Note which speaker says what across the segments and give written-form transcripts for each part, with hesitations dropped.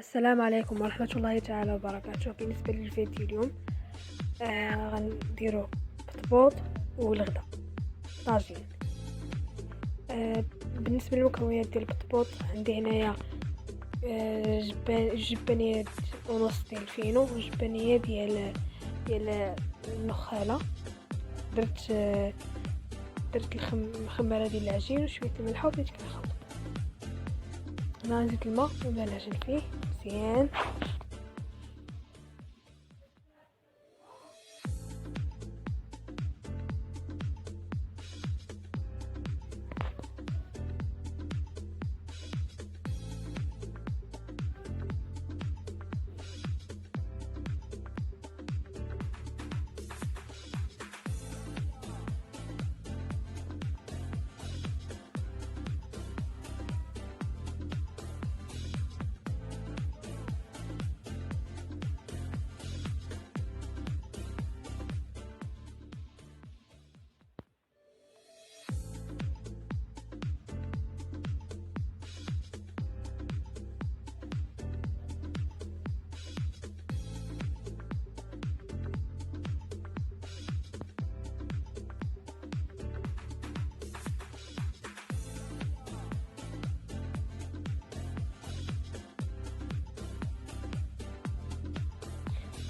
Speaker 1: السلام عليكم ورحمة الله تعالى وبركاته. بالنسبة للفيديو اليوم غنديرو بطبوط والغدا طاجين. بالنسبة للمكونات ديال البطبوط عندي هنايا جبانيات ونص ديال الفينو وجبانية ديال النخالة. درت الخمارة ديال العجين وشوية الملح وبديت كنخلط. انا نزيد الماء ونعجن فيه مزيان.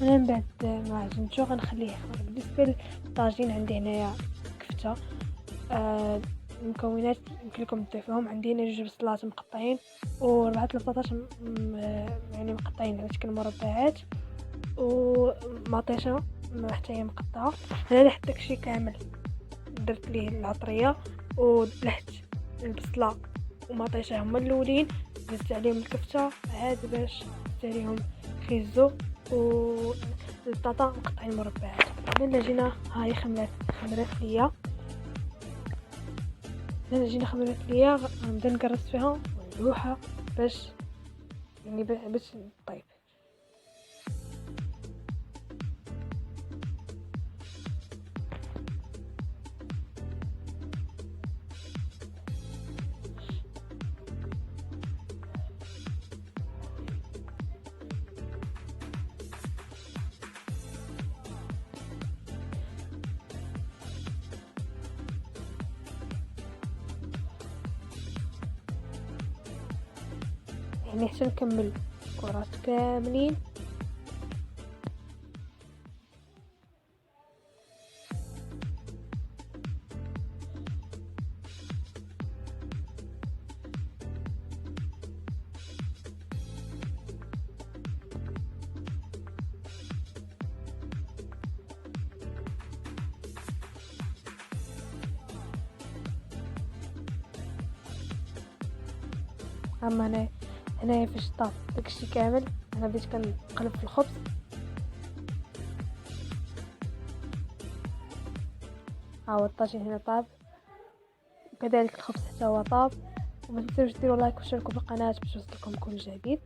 Speaker 1: انا من بعد ما عجنتو غنخليه يخمر. بالنسبه للطاجين عندي هنايا كفته. المكونات يمكن لكم تضيفوهم. عندي هنا 2 بصلات مقطعين و4 البطاطا يعني مقطعين على شكل مربعات، ومطيشه حتى هي مقطعه. انا لحت داكشي كامل، درت ليه العطريه ودلحت البصله ومطيشه هما الاولين، زدت عليهم الكفته عاد باش زدت عليهم خيزو والبطاطا مقطعين مربعات. بعدين العجينه هاي خمرات ليا. غنبدا نكرس فيها ونلوحها باش طيب. يعني حتى نكمل كرات كاملين. اما هنايا فاش طاب داكشي كامل انا بديت كنقلب في الخبز. ها هو الطاجين هنا طاب وكذلك الخبز حتى هو طاب. وما تنساوش ديروا لايك واشتركوا في القناه باش يوصلكم كل جديد.